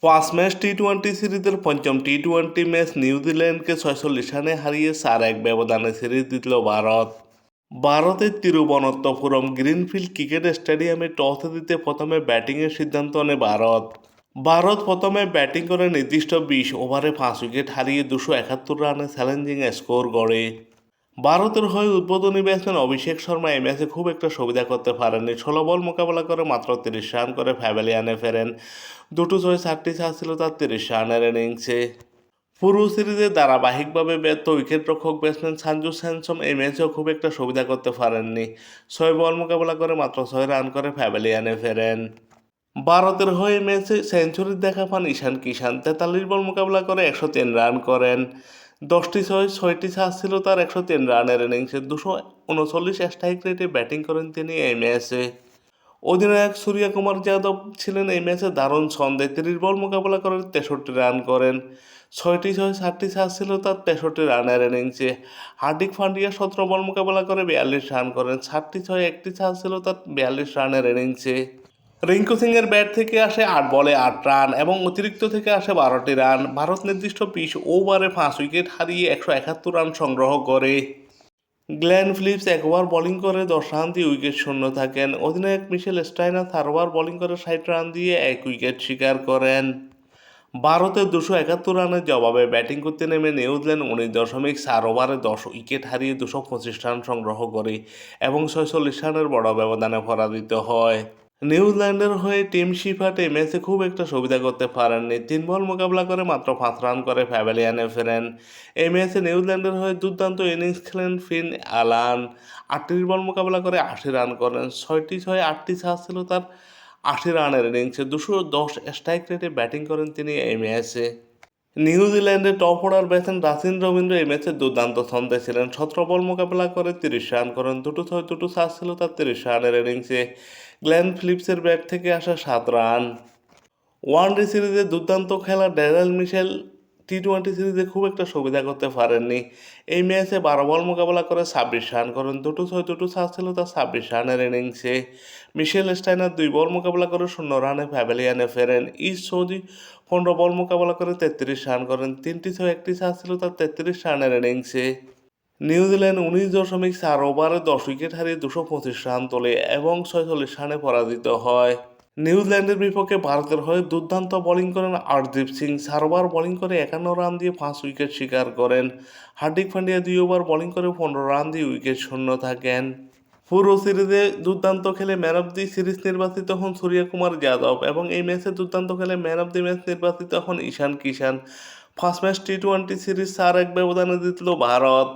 পাঁচ ম্যাচ টি-20 সিরিজের পঞ্চম টি-20 ম্যাচ নিউজিল্যান্ডকে 46 রানে হারিয়ে 4-1 ব্যবধানে সিরিজ জিতল ভারত। ভারতের তিরুবনন্তপুরম গ্রিনফিল্ড ক্রিকেট স্টেডিয়ামে টস জিতে প্রথমে ব্যাটিংয়ের সিদ্ধান্ত নেয় ভারত। ভারত প্রথমে ব্যাটিং করে নির্দিষ্ট 20 ওভারে 5 উইকেট হারিয়ে 271 রানে চ্যালেঞ্জিং স্কোর গড়ে। ভারতের হয়ে উদ্বোধনী ব্যাটসম্যান অভিষেক শর্মা এই ম্যাচে খুব একটা সুবিধা করতে পারেননি। 16 বল মোকাবেলা করে মাত্র 30 রান করে প্যাভিলিয়নে ফেরেন। দুটো 4টি চার ছিল তার 30 রানের ইনিংসে। পুরো সিরিজে ধারাবাহিকভাবে ব্যর্থ উইকেটরক্ষক ব্যাটসম্যান সঞ্জু স্যামসন এই ম্যাচেও খুব একটা সুবিধা করতে পারেননি। 6 বল মোকাবেলা করে মাত্র 6 রান করে প্যাভিলিয়নে ফেরেন। ভারতের হয়ে ম্যাচে সেঞ্চুরির দেখা পান ঈশান কিষান। 43 বল মোকাবেলা করে 103 রান করেন। 10টি 6টি চার ছিল তার 103 রানের ইনিংসে। 239 স্ট্রাইক রেটে ব্যাটিং করেন তিনি এই ম্যাচে। অধিনায়ক সূর্য কুমার যাদব ছিলেন এই ম্যাচে দারুণ ছন্দে। 30 বল মোকাবেলা করে 63 রান করেন। 6টি 4টি চার ছিল তার 63 রানের ইনিংসে। হার্দিক পান্ডিয়া 17 বল মোকাবেলা করে 42 রান করেন। 7টি 1টি চার ছিল তার 42 রানের ইনিংসে। রিঙ্কু সিংয়ের ব্যাট থেকে আসে 8 বলে 8 রান এবং অতিরিক্ত থেকে আসে 12টি রান। ভারত নির্দিষ্ট 20 ওভারে 5 উইকেট হারিয়ে 171 রান সংগ্রহ করে। গ্লেন ফিলিপস 1 ওভার বোলিং করে 10 রান দিয়ে উইকেট শূন্য থাকেন। অধিনায়ক মিশেল স্টাইনার 4 ওভার বোলিং করে 60 রান দিয়ে 1 উইকেট শিকার করেন। ভারতের 271 রানের জবাবে ব্যাটিং করতে নেমে নিউজিল্যান্ড 19.4 ওভারে 10 উইকেট হারিয়ে 225 রান সংগ্রহ করে এবং 46 রানের বড় ব্যবধানে পরাজিত হয়। নিউজিল্যান্ডের হয়ে টিম শিফার্ট এই ম্যাচে খুব একটা সুবিধা করতে পারেননি। 3 বল মোকাবেলা করে মাত্র 5 রান করে প্যাভিলিয়নে ফেরেন। এই ম্যাচে নিউজিল্যান্ডের হয়ে দুর্দান্ত ইনিংস খেলেন ফিন অ্যালান। 38 বল মোকাবেলা করে 80 রান করেন। 6টি 8টি চার ছিল তার 80 রানের ইনিংসে। 210 স্ট্রাইক রেটে ব্যাটিং করেন তিনি এই ম্যাচে। নিউজিল্যান্ডের top order batsman Rachin Rabindra এই ম্যাচে দুর্দান্ত ছন্দে ছিলেন। 17 বল মোকাবেলা করে 30 রান করেন। দুটো চার ছিল তার 30 রানের ইনিংসে। গ্লেন ফিলিপসের ব্যাট থেকে আসা 7 রান। ওয়ানডে সিরিজে দুর্দান্ত খেলা ড্যারেল মিশেল টি-20 সিরিজে খুব একটা সুবিধা করতে পারেননি। এই ম্যাচে 12 বল মোকাবেলা করে 26 রান করেন। দুটো চার ছিল তার 26 রানের ইনিংসে। মিশেল স্টাইনার 2 বল মোকাবেলা করে 0 রানে প্যাভিলিয়নে ফেরেন। ইস্ট সৌদি 15 বল মোকাবেলা করে 33 রান করেন। 3টি 1টি চার ছিল তার 33 রানের ইনিংসে। নিউজিল্যান্ড 19.4 ওভারে 10 উইকেট হারিয়ে 225 রান তোলে এবং 46 রানে পরাজিত হয়। নিউজিল্যান্ডের বিপক্ষে ভারতের হয়ে দুর্দান্ত বোলিং করেন হরদীপ সিং। 4 ওভার বোলিং করে 51 রান দিয়ে 5 উইকেট শিকার করেন। হার্দিক পান্ডিয়া 2 ওভার বোলিং করে 15 রান দিয়ে উইকেট শূন্য থাকেন। পুরো সিরিজে দুর্দান্ত খেলে ম্যান অফ দি সিরিজ নির্বাচিত হন সূর্য কুমার যাদব এবং এই ম্যাচে দুর্দান্ত খেলে ম্যান অফ দি ম্যাচ নির্বাচিত হন ঈশান কিষান। ফার্স্ট ম্যাচ টি-20 সিরিজ 4-1 ব্যবধানে জিতল ভারত।